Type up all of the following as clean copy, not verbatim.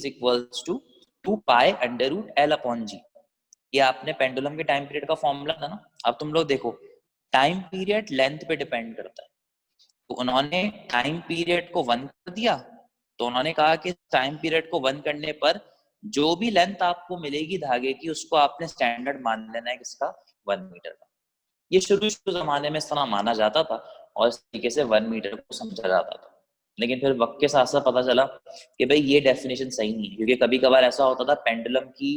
Is equals to 2 pi under root L upon G. ये आपने pendulum के time period का फॉर्मूला था ना। अब तुम लोग देखो, टाइम पीरियड लेंथ पे डिपेंड करता है, तो उन्होंने टाइम पीरियड को 1 कर दिया, तो उन्होंने कहा कि टाइम पीरियड को 1 करने पर जो भी लेंथ आपको मिलेगी धागे की, उसको आपने स्टैंडर्ड मान लेना है, किसका, 1 मीटर का। ये शुरू जमाने में इस तरह माना जाता था और इस तरीके से 1 मीटर को समझा जाता था। लेकिन फिर वक्त के साथ साथ पता चला कि भाई ये डेफिनेशन सही नहीं है, क्योंकि कभी कभार ऐसा होता था पेंडुलम की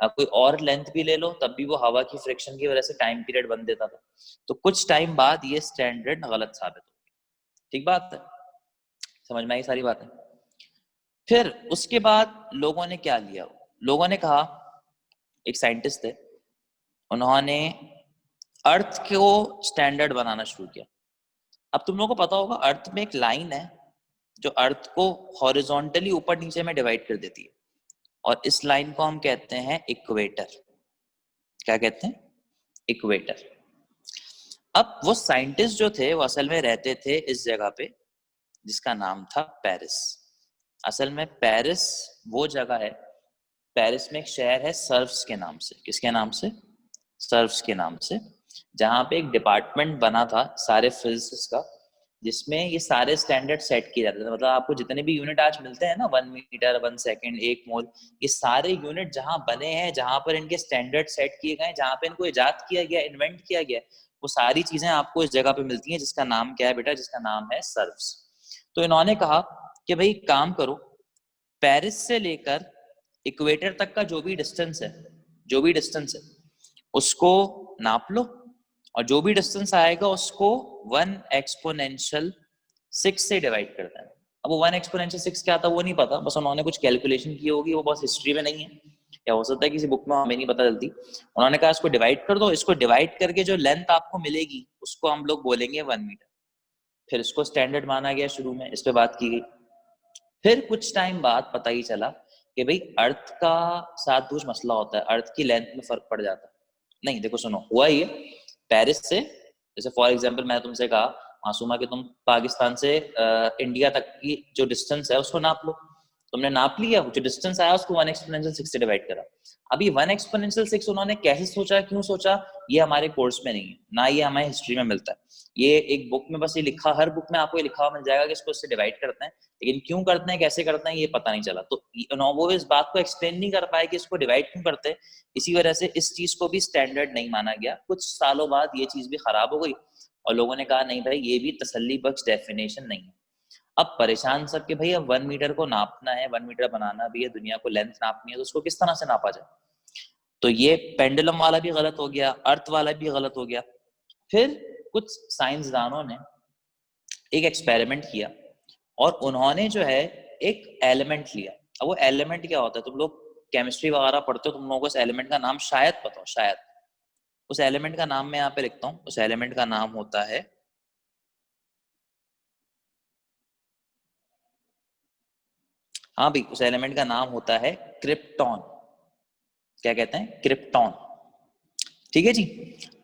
कोई और लेंथ भी ले लो तब भी वो हवा की फ्रिक्शन की वजह से टाइम पीरियड बन देता था। तो कुछ टाइम बाद ये स्टैंडर्ड गलत साबित हो गया। ठीक बात है, समझ में आई सारी बातें। फिर उसके बाद लोगों ने क्या लिया, लोगों ने कहा, एक साइंटिस्ट थे, उन्होंने अर्थ को स्टैंडर्ड बनाना शुरू किया। अब तुम लोगों को पता होगा अर्थ में एक लाइन है जो अर्थ को हॉरिजॉन्टली ऊपर नीचे में डिवाइड कर देती है, और इस लाइन को हम कहते हैं इक्वेटर। क्या कहते हैं, इक्वेटर। अब वो साइंटिस्ट जो थे वो असल में रहते थे इस जगह पे जिसका नाम था पेरिस। असल में पेरिस वो जगह है, पेरिस में एक शहर है सर्व्स के नाम से। किसके नाम से, सर्व्स के नाम से, जहाँ पे एक डिपार्टमेंट बना था सारे फिजिक्स का, जिसमें ये सारे स्टैंडर्ड सेट किए जाते थे। मतलब आपको जितने भी यूनिट आज मिलते हैं ना, 1 मीटर, 1 सेकंड, 1 मोल, ये सारे यूनिट जहाँ बने हैं, जहाँ पर इनके स्टैंडर्ड सेट किए गए, जहाँ पे इनको इजाद किया गया, इन्वेंट किया गया, वो सारी चीजें आपको इस जगह पे मिलती हैं, जिसका नाम क्या है बेटा, जिसका नाम है सर्व्स। तो इन्होंने कहा कि भाई काम करो, पेरिस से लेकर इक्वेटर तक का जो भी डिस्टेंस है, जो भी डिस्टेंस है उसको नाप लो, और जो भी डिस्टेंस आएगा उसको 1 एक्सपोनेंशियल 6 से डिवाइड कर देना। अब वो 1 एक्सपोनेंशियल 6 क्या था वो नहीं पता, बस उन्होंने कुछ कैलकुलेशन की होगी, वो बस हिस्ट्री में नहीं है, या हो सकता है किसी बुक में, हमें नहीं पता जल्दी। उन्होंने कहा इसको डिवाइड कर दो, इसको डिवाइड करके जो लेंथ आपको मिलेगी उसको हम लोग बोलेंगे 1 मीटर। फिर इसको स्टैंडर्ड माना गया, शुरू में इस पे बात की गई। फिर कुछ टाइम बाद पता ही चला कि भाई अर्थ का साथ कुछ मसला होता है, अर्थ की लेंथ में फर्क पड़ जाता है। नहीं देखो सुनो, हुआ ये, पेरिस से, जैसे फॉर एग्जांपल मैं तुमसे कहा मासूमा कि तुम पाकिस्तान से इंडिया तक की जो डिस्टेंस है उसको नाप लो, तुमने नाप लिया, जो डिस्टेंस आया उसको 1 एक्सपोनेंशियल 6 से डिवाइड करा। अभी 1 एक्सपोनेंशियल 6 उन्होंने कैसे सोचा, क्यों सोचा, ये हमारे कोर्स में नहीं है ना, ये हमारे हिस्ट्री में मिलता है, ये एक बुक में बस ये लिखा, हर बुक में आपको ये लिखा हुआ मिल जाएगा कि इसको इससे डिवाइड करते हैं, लेकिन क्यों करते हैं, कैसे करते हैं, ये पता नहीं चला। तो वो इस बात को एक्सप्लेन नहीं कर पाए कि इसको डिवाइड क्यों करते हैं, इसी वजह से इस चीज को भी स्टैंडर्ड नहीं माना गया। कुछ सालों बाद ये चीज भी खराब हो गई और लोगों ने कहा नहीं भाई ये भी तसल्ली बख्श डेफिनेशन नहीं है। अब परेशान सब कि भाई अब 1 मीटर को नापना है, 1 मीटर बनाना भी है, दुनिया को लेंथ नापनी है, तो उसको किस तरह से नापा जाए। तो ये पेंडुलम वाला भी गलत हो गया, अर्थ वाला भी गलत हो गया। फिर कुछ साइंसदानों ने एक एक्सपेरिमेंट किया और उन्होंने जो है एक एलिमेंट लिया। अब वो एलिमेंट क्या होता है, तुम लोग केमिस्ट्री वगैरह पढ़ते हो, तुम लोगों को इस एलिमेंट का नाम शायद पता हो, शायद। उस एलिमेंट का नाम मैं यहाँ पे लिखता हूँ, उस एलिमेंट का नाम होता है, हाँ भाई, उस एलिमेंट का नाम होता है क्रिप्टॉन। क्या कहते हैं, क्रिप्टॉन। ठीक है जी।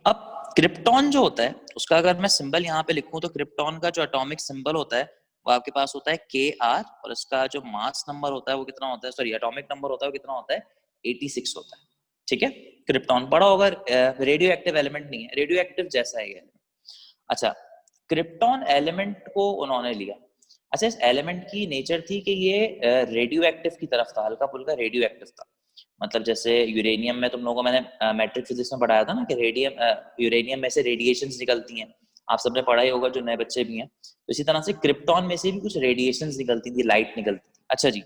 अब क्रिप्टॉन जो होता है उसका अगर मैं सिंबल यहाँ पे लिखूं, तो क्रिप्टॉन का जो एटॉमिक सिंबल होता है वो आपके पास होता है Kr, और इसका जो मास नंबर होता है वो कितना होता है, सॉरी एटॉमिक नंबर होता है वो कितना होता है, 86 होता है। ठीक है, क्रिप्टॉन पढ़ा होगा, रेडियो एक्टिव एलिमेंट नहीं है, रेडियो एक्टिव जैसा है ये। अच्छा, क्रिप्टॉन एलिमेंट को उन्होंने लिया। अच्छा, इस एलिमेंट की नेचर थी कि ये रेडियो एक्टिव की तरफ था, हल्का फुल्का रेडियो एक्टिव था। मतलब जैसे यूरेनियम में तुम लोगों को मैंने मैट्रिक फिजिक्स में पढ़ाया था ना कि यूरेनियम में से रेडिएशंस निकलती हैं, आप सबने पढ़ा ही होगा जो नए बच्चे भी हैं। तो इसी तरह से क्रिप्टॉन में से भी कुछ रेडिएशंस निकलती थी, लाइट निकलती थी। अच्छा जी,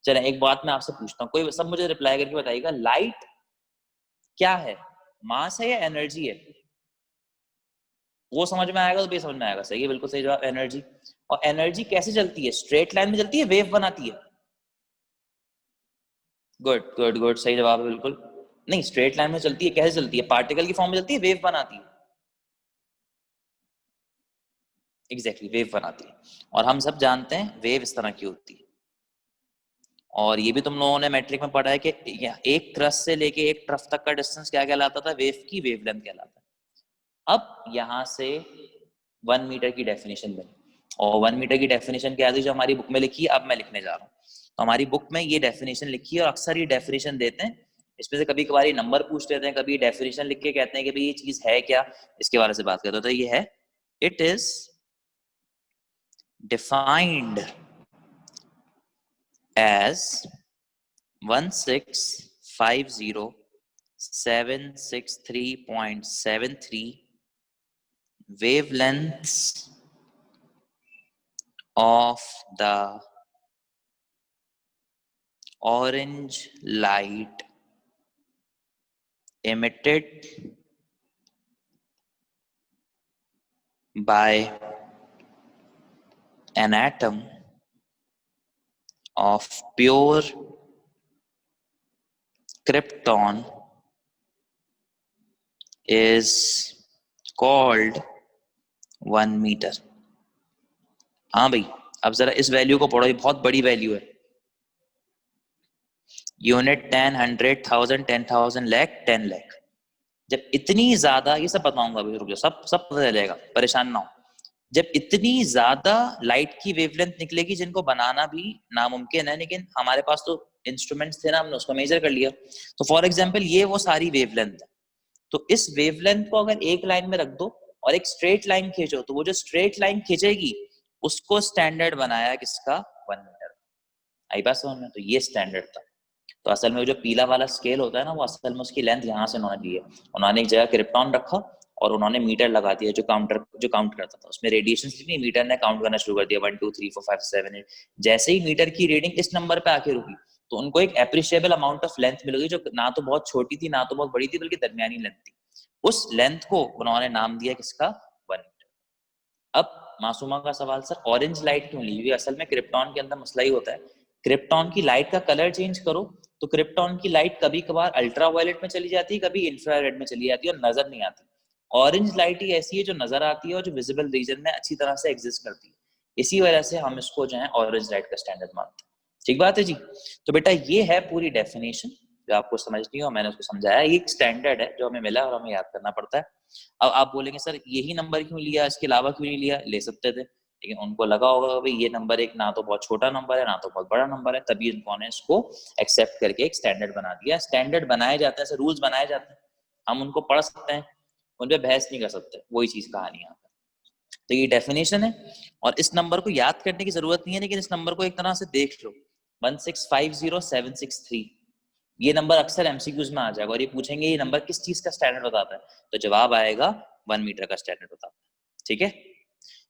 चलें एक बात मैं आपसे पूछता हूँ, कोई सब मुझे रिप्लाई करके बताइएगा, लाइट क्या है, मास है या एनर्जी है? वो समझ में आएगा तो भी समझ में आएगा, सही है, बिल्कुल सही जवाब, एनर्जी। और एनर्जी कैसे चलती है, स्ट्रेट लाइन में चलती है, वेव बनाती है? गुड गुड गुड, सही जवाब है बिल्कुल। नहीं, स्ट्रेट लाइन में चलती है, कैसे चलती है, पार्टिकल की फॉर्म में चलती है, वेव बनाती है? एग्जैक्टली, वेव बनाती है। और हम सब जानते हैं वेव इस तरह की होती है। और ये भी तुम लोगों ने मैट्रिक में पढ़ा है कि एक क्रस्ट से लेके एक ट्रफ तक का डिस्टेंस क्या कहलाता था, वेव की वेवलेंथ कहलाता है। अब यहाँ से 1 मीटर की डेफिनेशन बनी, और 1 मीटर की डेफिनेशन क्या थी जो हमारी बुक में लिखी है, अब मैं लिखने जा रहा हूँ। तो हमारी बुक में ये डेफिनेशन लिखी है और अक्सर ये डेफिनेशन देते हैं, इसमें से कभी कभार नंबर पूछ लेते हैं, कभी डेफिनेशन लिख के कहते हैं कि भाई ये चीज है क्या, इसके बारे से बात करते हैं। तो ये है, it is defined as 1650763.73 wavelengths of the orange light emitted by an atom of pure krypton is called 1 metre. हाँ भाई, अब जरा इस वैल्यू को पढ़ो, ये बहुत बड़ी वैल्यू है। यूनिट 10, 100, 1000, 10,000, लाख, 10 लाख। जब इतनी ज्यादा, ये सब बताऊंगा अभी, रुक जाओ, सब पता चलेगा, परेशान ना हो। जब इतनी ज्यादा लाइट की वेवलेंथ निकलेगी जिनको बनाना भी नामुमकिन है, लेकिन हमारे पास तो इंस्ट्रूमेंट्स थे ना, हमने उसको मेजर कर लिया। तो फॉर एग्जांपल ये वो सारी वेवलेंथ है, तो इस वेवलेंथ को अगर एक लाइन में रख दो और एक स्ट्रेट लाइन खींचो, तो वो जो स्ट्रेट लाइन खींचेगी उसको स्टैंडर्ड बनाया किसका, 1 मीटर। आई बात समझ में? तो ये स्टैंडर्ड था। तो असल में जो पीला वाला स्केल होता है ना, वो असल में उसकी लेंथ यहाँ से उन्होंने ली है, उन्होंने एक जगह क्रिप्टॉन रखा और उन्होंने मीटर लगा दिया जो काउंट करता था। उसमें रेडिएशन नहीं, मीटर ने काउंट करना शुरू कर दिया, 1 2 3 4 5 7 8। जैसे ही मीटर की रीडिंग इस नंबर पे आके रुकी, तो उनको एक एप्रिशिएबल अमाउंट ऑफ लेंथ मिल गई, जो ना तो बहुत छोटी थी ना तो बहुत बड़ी थी, बल्कि दरमियानी लेंथ थी। उस लेंथ को उन्होंने नाम दिया किसका, 1 मीटर। अब मासूमा का सवाल, सर ऑरेंज लाइट क्यों ली? क्योंकि असल में क्रिप्टॉन के अंदर मसला ही होता है, क्रिप्टॉन की लाइट का कलर चेंज करो तो क्रिप्टॉन की लाइट कभी कभार अल्ट्रावायलेट में चली जाती है, कभी इंफ्रारेड में चली जाती है और नजर नहीं आती। ऑरेंज लाइट ही ऐसी है जो नजर आती है और जो विजिबल रीजन में अच्छी तरह से एग्जिस्ट करती है। इसी वजह से हम इसको जो है ऑरेंज लाइट का स्टैंडर्ड मानते हैं। ठीक बात है जी। तो बेटा ये है पूरी डेफिनेशन जो आपको समझनी हो, मैंने उसको समझाया। ये एक स्टैंडर्ड है जो हमें मिला और हमें याद करना पड़ता है। अब आप बोलेंगे सर यही नंबर क्यों लिया, इसके अलावा क्यों नहीं लिया? ले सकते थे, लेकिन उनको लगा होगा भाई ये नंबर एक ना तो बहुत छोटा नंबर है ना तो बहुत बड़ा नंबर है, तभी उन्होंने इसको एक्सेप्ट करके एक स्टैंडर्ड बना दिया। स्टैंडर्ड बनाए जाते हैं, रूल्स बनाए जाते हैं, हम उनको पढ़ सकते हैं, उन पे बहस नहीं कर सकते, वही चीज कहानी है। तो ये डेफिनेशन है और इस नंबर को याद करने की जरूरत नहीं है, लेकिन इस नंबर को एक तरह से देख लो, 1650763। ये नंबर अक्सर एमसीक्यूज में आ जाएगा और ये पूछेंगे ये नंबर किस चीज का स्टैंडर्ड बताता है, तो जवाब आएगा 1 मीटर का स्टैंडर्ड बताता है। ठीक है,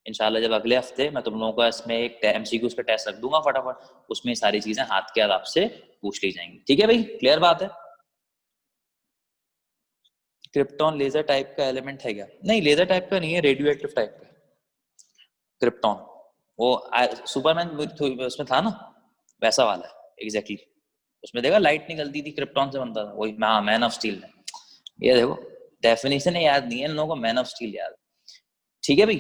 इंशाल्लाह जब अगले हफ्ते मैं तुम लोगों को इसमें एक एमसीक्यूज का टेस्ट रख दूंगा फटाफट, उसमें सारी चीजें हाथ के हाथ आपसे पूछ ली जाएंगी। ठीक है भाई, क्लियर बात है? क्रिप्टॉन लेजर टाइप का एलिमेंट है क्या? नहीं, लेजर टाइप का नहीं है, रेडियो एक्टिव टाइप का क्रिप्टॉन। वो सुपरमैन उसमें था ना, वैसा वाला है एग्जैक्टली। उसमें देखा लाइट निकलती थी, क्रिप्टॉन से बनता था वही। हाँ, मैन ऑफ स्टील है। ये देखो डेफिनेशन याद नहीं है इन लोगों को, मैन ऑफ स्टील याद। ठीक है भाई,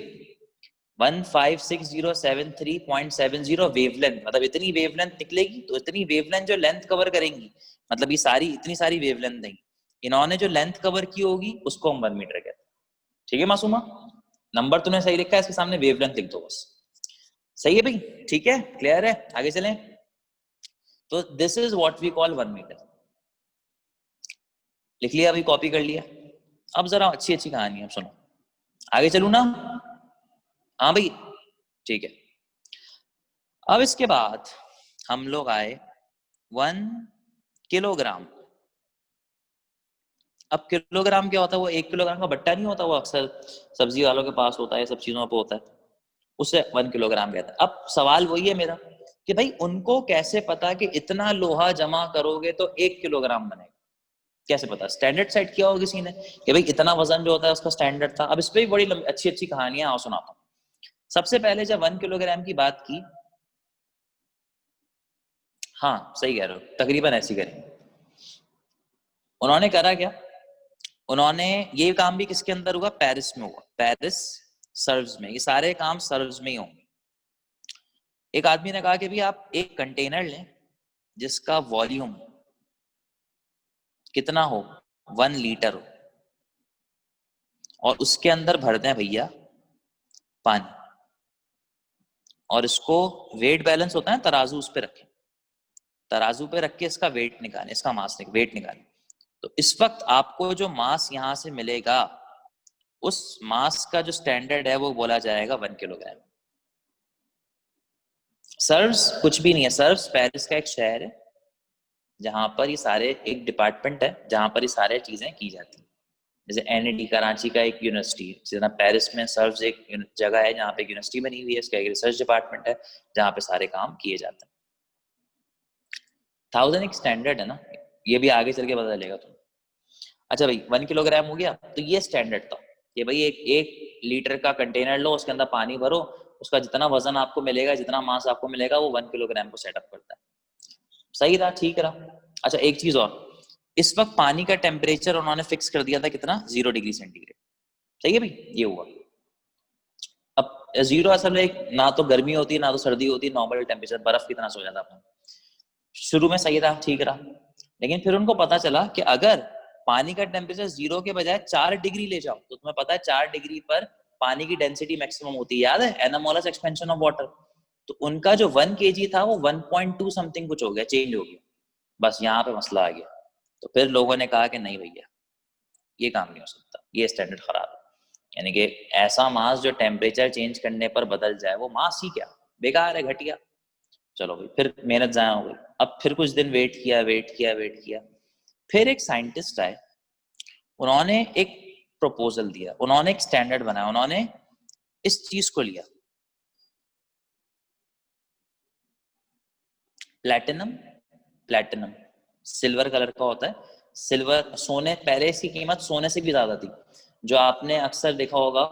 1560730.70 वेवलेंथ, मतलब इतनी वेवलेंथ निकलेगी, तो इतनी वेवलेंथ जो लेंथ कवर करेंगी, मतलब ये सारी इतनी सारी वेवलेंथ नहीं, इन्होंने जो लेंथ कवर की होगी उसको हम 1 मीटर कहते हैं। ठीक है मासूमा, नंबर तुमने सही लिखा है, इसके सामने वेवलेंथ लिख दो बस। सही है भाई, ठीक है, क्लियर है, आगे चलें। तो this is what we call 1 metre. लिख लिया अभी, कॉपी कर लिया। अब जरा अच्छी अच्छी कहानी है, सुनो, आगे चलू ना? हाँ भाई, ठीक है। अब इसके बाद हम लोग आए 1 किलोग्राम। अब किलोग्राम क्या होता है? वो 1 किलोग्राम का बट्टा नहीं होता, वो अक्सर सब्जी वालों के पास होता है, सब चीजों पे होता है, उसे 1 किलोग्राम कहता है। अब सवाल वही है मेरा कि भाई उनको कैसे पता कि इतना लोहा जमा करोगे तो 1 किलोग्राम बनेगा? कैसे पता? स्टैंडर्ड सेट किया होगा किसी ने कि भाई इतना वजन जो होता है उसका स्टैंडर्ड था। अब इस पे भी बड़ी अच्छी अच्छी कहानियां, आओ सुनाता हूँ। सबसे पहले जब 1 किलोग्राम की बात की, हाँ सही कह रहे हो, तकरीबन ऐसी करें। उन्होंने करा क्या, उन्होंने ये काम भी किसके अंदर हुआ? पेरिस में हुआ, पेरिस सर्व्स में। ये सारे काम सर्व्स में ही होंगे। एक आदमी ने कहा कि भाई आप एक कंटेनर लें जिसका वॉल्यूम कितना हो, 1 लीटर हो, और उसके अंदर भर दें भैया पानी, और इसको वेट बैलेंस होता है तराजू, उस पर रखें। तराजू पे रख के इसका वेट निकालें, इसका मास वेट निकालें, तो इस वक्त आपको जो मास यहां से मिलेगा उस मास का जो स्टैंडर्ड है वो बोला जाएगा 1 किलोग्राम। सर्व्स कुछ भी नहीं है, सर्व्स पेरिस का एक शहर है जहां पर ये सारे, एक डिपार्टमेंट है जहां पर ये सारे चीजें की जाती हैं। जैसे एनईडी कराची का एक यूनिवर्सिटी है, जिस पेरिस में सर्व्स एक जगह है जहाँ पे यूनिवर्सिटी बनी हुई है, इसका एक रिसर्च डिपार्टमेंट है जहाँ पे सारे काम किए जाते हैं। 1000 एक स्टैंडर्ड है ना, ये भी आगे चल के पता चलेगा तुम्हें। अच्छा भाई 1 किलोग्राम हो गया, तो ये स्टैंडर्ड था कि भाई एक लीटर का कंटेनर लो, उसके अंदर पानी भरो, उसका जितना वजन आपको मिलेगा, जितना मास आपको मिलेगा, वो 1 किलोग्राम को सेटअप करता है। सही रहा, ठीक रहा। अच्छा एक चीज और, इस वक्त पानी का टेम्परेचर उन्होंने फिक्स कर दिया था कितना, 0 डिग्री सेंटीग्रेड। सही है भाई, ये हुआ। अब 0 असल में ना तो गर्मी होती है ना तो सर्दी होती है, नॉर्मल टेम्परेचर, बर्फ की तरह सो जाता अपना। शुरू में सही रहा, ठीक रहा, लेकिन फिर उनको पता चला कि अगर पानी का टेम्परेचर 0 के बजाय 4 डिग्री ले जाओ, तो तुम्हें पता है 4 डिग्री पर पानी की डेंसिटी मैक्सिमम होती है, याद है, एनामोलस एक्सपेंशन ऑफ वाटर। तो उनका जो 1 kg था वो 1.2 समथिंग कुछ हो गया, चेंज हो गया। बस यहाँ पे मसला आ गया। तो फिर लोगों ने कहा कि नहीं भैया ये काम नहीं हो सकता, ये स्टैंडर्ड खराब है। यानी कि ऐसा मास जो टेम्परेचर चेंज करने पर बदल जाए वो मास ही क्या, बेकार है, घटिया। चलो भाई फिर मेहनत जाया हो गई। अब फिर कुछ दिन वेट किया। फिर एक साइंटिस्ट आए, उन्होंने एक प्रपोजल दिया, उन्होंने एक स्टैंडर्ड बनाया, उन्होंने इस चीज को लिया, प्लैटिनम। प्लैटिनम सिल्वर कलर का होता है, सिल्वर, सोने, पहले इसकी कीमत सोने से भी ज्यादा थी। जो आपने अक्सर देखा होगा,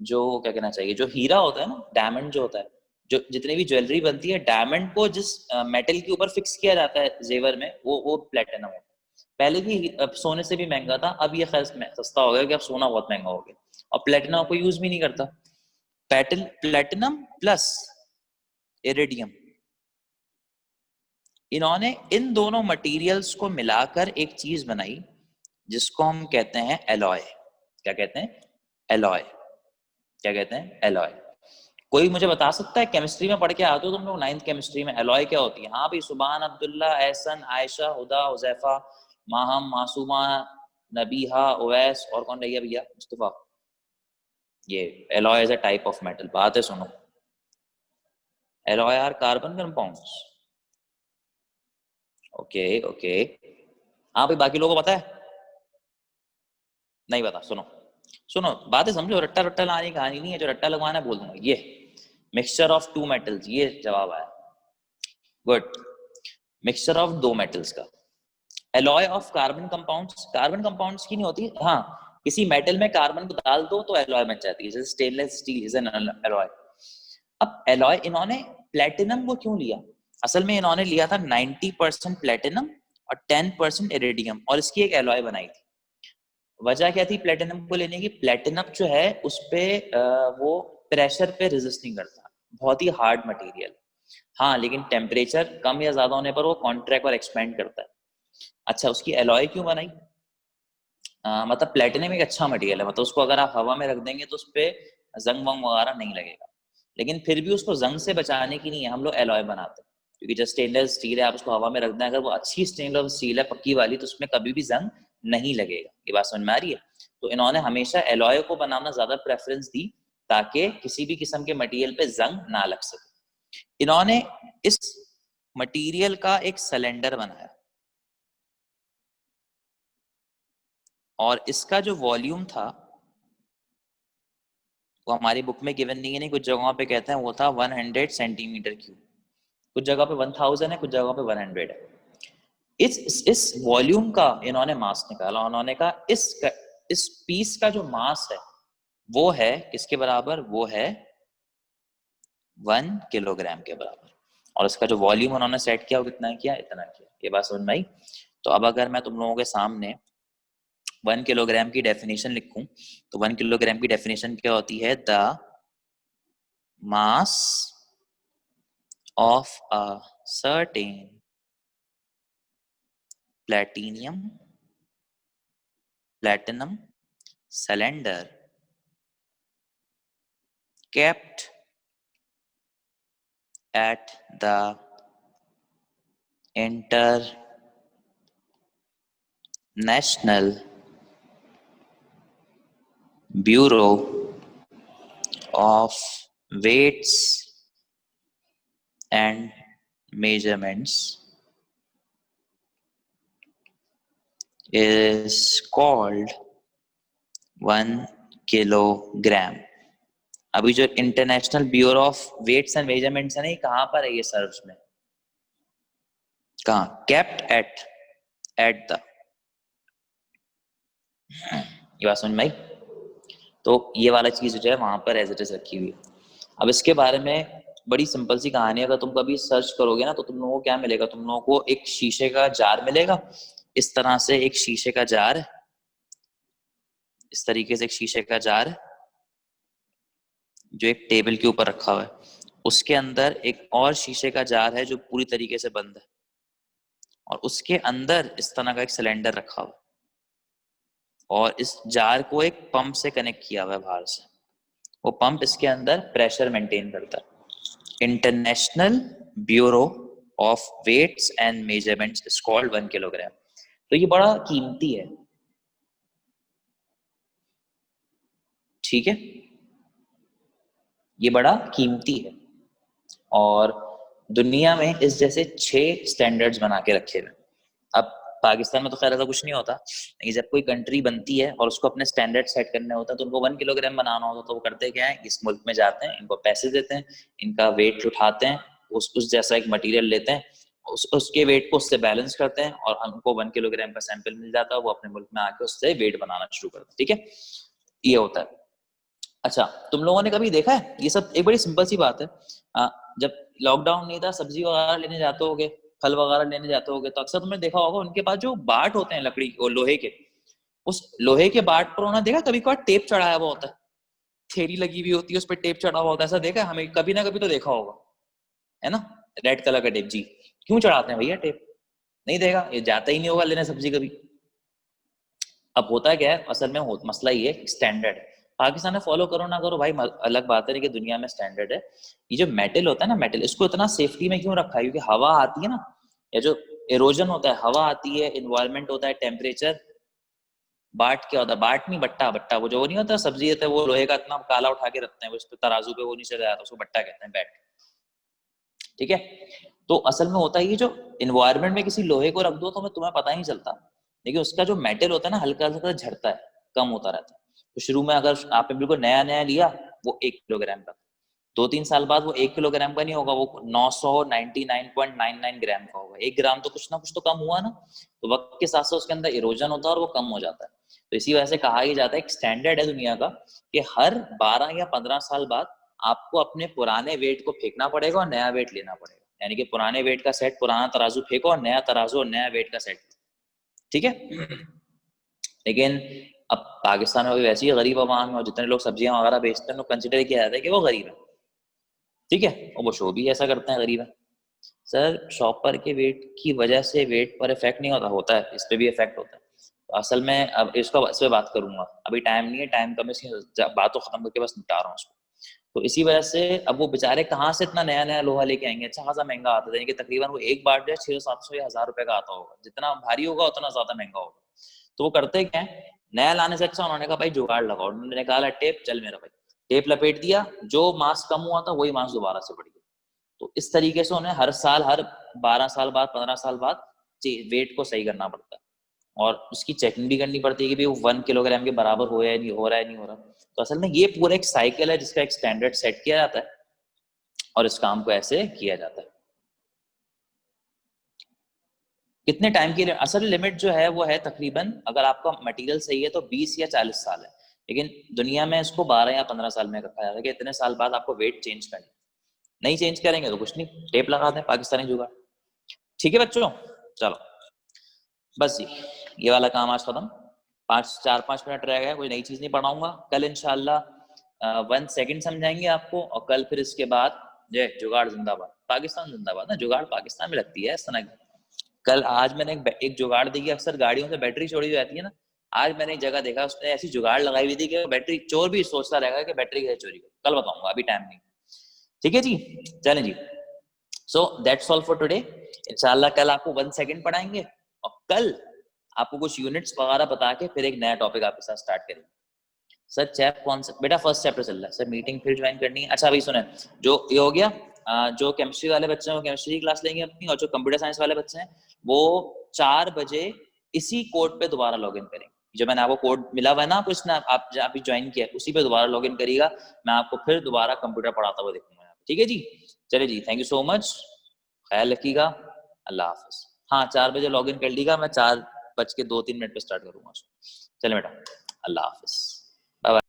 जो क्या कहना चाहिए, जो हीरा होता है ना, डायमंड जो होता है, जो जितनी भी ज्वेलरी बनती है, डायमंड को जिस मेटल के ऊपर फिक्स किया जाता है जेवर में, वो प्लेटिनम होता है। पहले भी सोने से भी महंगा था, अब ये खैर सस्ता हो गया कि अब सोना बहुत महंगा हो गया और प्लेटिनम कोई यूज भी नहीं करता। प्लेटिनम प्लस इरिडियम, इन्होंने इन दोनों मटेरियल्स को मिलाकर एक चीज बनाई जिसको हम कहते हैं एलॉय। क्या कहते हैं, एलॉय। क्या कहते हैं, एलॉय। कोई मुझे बता सकता है, केमिस्ट्री में पढ़ के आते हो तुम लोग 9th केमिस्ट्री में, एलॉय क्या होती है? हाँ भाई, सुभान, अब्दुल्ला, एहसन, आयशा, हुदा, हुजैफा, माहम, मासूमा, नबीहा, ओवैस, और कौन रह गया भैया, मुस्तफा। ये alloy is a type of metal. बात है सुनो, alloy are carbon compounds. Okay okay, हाँ भाई बाकी लोगों को पता है? नहीं पता, सुनो सुनो, बातें समझो, रट्टा रट्टा लाने की कहानी नहीं है, जो रट्टा लगवाना है बोल दूंगा। ये मिक्सचर ऑफ टू मेटल्स, ये जवाब आया। गुड, मिक्सचर ऑफ दो मेटल्स का। Alloy of carbon compounds, carbon compounds की नहीं होती, हाँ, किसी मेटल में कार्बन को डाल दो तो एलॉय बन जाती है, जैसे stainless steel is an alloy. अब एलॉय इन्होंने प्लेटिनम को क्यों लिया? असल में इन्होंने लिया था 90% प्लेटिनम और 10% इरिडियम, और इसकी एक एलॉय बनाई थी। वजह क्या थी प्लेटिनम को लेने की? प्लेटिनम जो है उस पे वो प्रेशर पे रेजिस्ट नहीं करता, बहुत ही हार्ड मटेरियल। हाँ, लेकिन टेम्परेचर कम या ज्यादा होने पर वो कॉन्ट्रैक्ट और एक्सपेंड करता है। अच्छा, उसकी एलॉय क्यों बनाई? मतलब प्लेटिनम एक अच्छा मटेरियल है, मतलब उसको अगर आप हवा में रख देंगे तो उस पर जंग वंग वगैरह नहीं लगेगा। लेकिन फिर भी उसको जंग से बचाने की नहीं है हम लोग एलॉय बनाते हैं, क्योंकि जो स्टेनलेस स्टील है आप उसको हवा में रख दें, अगर वो अच्छी स्टेनलेस स्टील है पक्की वाली, तो उसमें कभी भी जंग नहीं लगेगा। ये बात समझ में आ रही है? तो इन्होंने हमेशा एलॉय को बनाना ज्यादा प्रेफरेंस दी ताकि किसी भी किस्म के मटेरियल पे जंग ना लग सके। इन्होंने इस मटेरियल का एक सिलेंडर बनाया और इसका जो वॉल्यूम था वो हमारी बुक में गिवन नहीं है, नहीं कुछ जगहों पे कहते हैं वो था 100 सेंटीमीटर क्यूब, कुछ जगह पे 1000 है, कुछ जगह पे 100 है। इस वॉल्यूम का इन्होंने मास निकाला, उन्होंने कहा इस पीस का जो मास है वो है किसके बराबर? वो है 1 किलोग्राम के बराबर। और इसका जो वॉल्यूम उन्होंने सेट किया वो कितना किया? इतना किया। ये बात समझ में आई? तो अब अगर मैं तुम लोगों के सामने 1 किलोग्राम की डेफिनेशन लिखूं, तो 1 किलोग्राम की डेफिनेशन क्या होती है? The mass of a certain platinum cylinder kept at the International Bureau of Weights and measurements is called 1 kilogram. अभी जो International Bureau of Weights and Measurements है ना, ये कहां पर है? ये सर्व्स में कहां? केप्ट एट द, ये बात समझ में आई? तो ये वाला चीज जो है वहां पर एज इट इज रखी हुई है। अब इसके बारे में बड़ी सिंपल सी कहानी है, अगर तुम कभी सर्च करोगे ना तो तुम लोगों को क्या मिलेगा? तुम लोगों को एक शीशे का जार मिलेगा, इस तरह से एक शीशे का जार, इस तरीके से एक शीशे का जार जो एक टेबल के ऊपर रखा हुआ है, उसके अंदर एक और शीशे का जार है जो पूरी तरीके से बंद है, और उसके अंदर इस तरह का एक सिलेंडर रखा हुआ है, और इस जार को एक पंप से कनेक्ट किया हुआ है बाहर से। वो पंप इसके अंदर प्रेशर मेंटेन करता है। International Bureau of Weights and Measurements is called 1 kilogram. तो ये बड़ा कीमती है, ठीक है, ये बड़ा कीमती है। और दुनिया में इस जैसे 6 स्टैंडर्ड्स बना के रखे हुए। अब पाकिस्तान में तो खैर ऐसा कुछ नहीं होता, लेकिन जब कोई कंट्री बनती है और उसको अपने स्टैंडर्ड सेट करने होता है तो उनको 1 किलोग्राम बनाना होता है, तो वो करते क्या है? इस मुल्क में जाते हैं, इनको पैसे देते हैं, इनका वेट उठाते हैं, उस जैसा एक मटेरियल लेते हैं, उसके वेट को उससे बैलेंस करते हैं, और हमको 1 किलोग्राम का सैंपल मिल जाता है। वो अपने मुल्क में आके उससे वेट बनाना शुरू करते हैं, ठीक है, ये होता है। अच्छा, तुम लोगों ने कभी देखा है ये सब? एक बड़ी सिंपल सी बात है, जब लॉकडाउन नहीं था, सब्जी वगैरह लेने जाते होगे, फल वगैरह लेने जाते होगे, तो अक्सर तुमने देखा होगा उनके पास जो बाट होते हैं लकड़ी और लोहे के, उस लोहे के बाट पर उन्होंने देखा कभी कभार टेप चढ़ाया हुआ होता है, थेरी लगी हुई होती है, उस पर टेप चढ़ा हुआ होता है, ऐसा देखा है? हमें कभी ना कभी तो देखा होगा, है ना? रेड कलर का टेप। जी, क्यों चढ़ाते हैं भैया टेप? नहीं देखा? ये जाता ही नहीं होगा लेने सब्जी कभी। अब होता क्या है असल में, मसला ये स्टैंडर्ड है। पाकिस्तान में फॉलो करो ना करो भाई अलग बात है, लेकिन दुनिया में स्टैंडर्ड है। ये जो मेटल होता है ना, मेटल, इसको इतना सेफ्टी में क्यों रखा है? क्योंकि हवा आती है ना, या जो इरोजन होता है, हवा आती है, इन्वायरमेंट होता है, टेम्परेचर। बाट क्या होता है? बाट नहीं, बट्टा। बट्टा वो जो नहीं होता सब्जी होता है, वो लोहे का इतना काला उठा के रखते हैं, उस पर तराजू पे वो नहीं चला जाता, उसको बट्टा कहते हैं, बैट, ठीक है। तो असल में होता है ये, जो इन्वायरमेंट में किसी लोहे को रख दो तो तुम्हें पता ही नहीं चलता, लेकिन उसका जो मेटल होता है ना, हल्का हल्का झड़ता है, कम होता रहता है। तो शुरू में अगर आपने बिल्कुल नया नया लिया, वो 1 किलोग्राम का, 2-3 साल बाद वो 1 किलोग्राम का नहीं होगा, वो 999.99 ग्राम का होगा। 1 ग्राम तो कुछ ना कुछ तो कम हुआ ना। तो वक्त के साथ साथ उसके अंदर इरोजन होता है और वो कम हो जाता है। तो इसी वजह से कहा ही जाता है, एक स्टैंडर्ड है दुनिया का, कि हर 12 या 15 साल बाद आपको अपने पुराने वेट को फेंकना पड़ेगा और नया वेट लेना पड़ेगा। यानी कि पुराने वेट का सेट, पुराना तराजू फेंको, और नया तराजू और नया वेट का सेट, ठीक है। लेकिन अब पाकिस्तान में भी वैसे ही गरीब आवाम है, और जितने लोग सब्जियां वगैरह बेचते हैं लोग कंसिडर किया जाता है कि वो गरीब है, ठीक है, और वो शो भी ऐसा करते हैं गरीब है। सर, शॉपर के वेट की वजह से वेट पर इफेक्ट नहीं होता, होता है, इस पे भी इफेक्ट होता है। तो असल में अब इसका इस पे बात करूंगा, अभी टाइम नहीं है, टाइम कम, इसकी बात तो खत्म करके बस निपटा रहा हूँ उसको। तो इसी वजह से अब वो बेचारे कहाँ से इतना नया नया लोहा लेके आएंगे? अच्छा खासा महंगा आता है, तकरीबन वो एक बाट जो है 600-700 या 1000 रुपए का आता होगा। जितना भारी होगा उतना ज्यादा महंगा होगा। तो वो करते क्या है, नया लाने से अच्छा उन्होंने कहा भाई जुगाड़ लगाओ। उन्होंने निकाला टेप, चल मेरा भाई, टेप लपेट दिया, जो मांस कम हुआ था वही मांस दोबारा से बढ़ गया। तो इस तरीके से उन्हें हर साल, हर 12 साल बाद, 15 साल बाद वेट को सही करना पड़ता है, और उसकी चेकिंग भी करनी पड़ती है कि भाई वो 1 किलोग्राम के बराबर हो या नहीं हो रहा है, नहीं हो रहा। तो असल में ये पूरा एक साइकिल है जिसका एक स्टैंडर्ड सेट किया जाता है, और इस काम को ऐसे किया जाता है। कितने टाइम की असल लिमिट जो है वो है तकरीबन, अगर आपका मटेरियल सही है तो 20 या 40 साल है, लेकिन दुनिया में इसको 12 या 15 साल में रखा जाता है कि इतने साल बाद आपको वेट चेंज करना है। नहीं चेंज करेंगे तो कुछ नहीं, टेप लगा दें, पाकिस्तानी जुगाड़, ठीक है बच्चों। चलो बस जी, ये वाला काम आज खत्म। 4-5 मिनट रह गए, कोई नई चीज नहीं पढ़ाऊंगा। कल इंशाल्लाह 1 सेकंड समझाएंगे आपको, और कल फिर इसके बाद जय जुगाड़ जिंदाबाद, पाकिस्तान जिंदाबाद ना, जुगाड़ पाकिस्तान में लगती है इस तरह की। कल आज मैंने एक जुगाड़ देखी, अक्सर गाड़ियों से बैटरी चोरी हो जाती है ना, आज मैंने एक जगह देखा उसने ऐसी जुगाड़ लगाई हुई थी कि बैटरी चोर भी सोचता रहेगा कि बैटरी कैसे चोरी हो। कल बताऊंगा, अभी टाइम नहीं, ठीक है जी। चलें जी, so that's all for today. इंशाल्लाह कल आपको 1 सेकंड पढ़ाएंगे और कल आपको कुछ यूनिट्स वगैरह बता के फिर एक नया टॉपिक आपके साथ स्टार्ट करेंगे। सर चैप कौन सा बेटा? फर्स्ट चैप्टर चल रहा है सर, मीटिंग फिर ज्वाइन करनी है। अच्छा अभी सुने, जो ये हो गया, जो केमिस्ट्री वाले बच्चे हैं वो केमिस्ट्री की क्लास लेंगे अपनी, और जो कंप्यूटर साइंस वाले बच्चे हैं वो 4 बजे इसी कोड पे दोबारा लॉगिन करेंगे। जो मैंने आपको कोड मिला हुआ है ना आपको, इसने आप जहाँ भी ज्वाइन किया उसी पे दोबारा लॉगिन करिएगा। मैं आपको फिर दोबारा कंप्यूटर पढ़ाता हुआ देखूंगा, ठीक है जी? चलिए जी, थैंक यू सो मच, ख्याल रखिएगा, अल्लाह हाफिज। हाँ 4 बजे लॉगिन कर लीजिएगा, मैं 4 बज के 2-3 मिनट पे स्टार्ट करूंगा। चलिए बेटा, अल्लाह हाफिज, बाय बाय।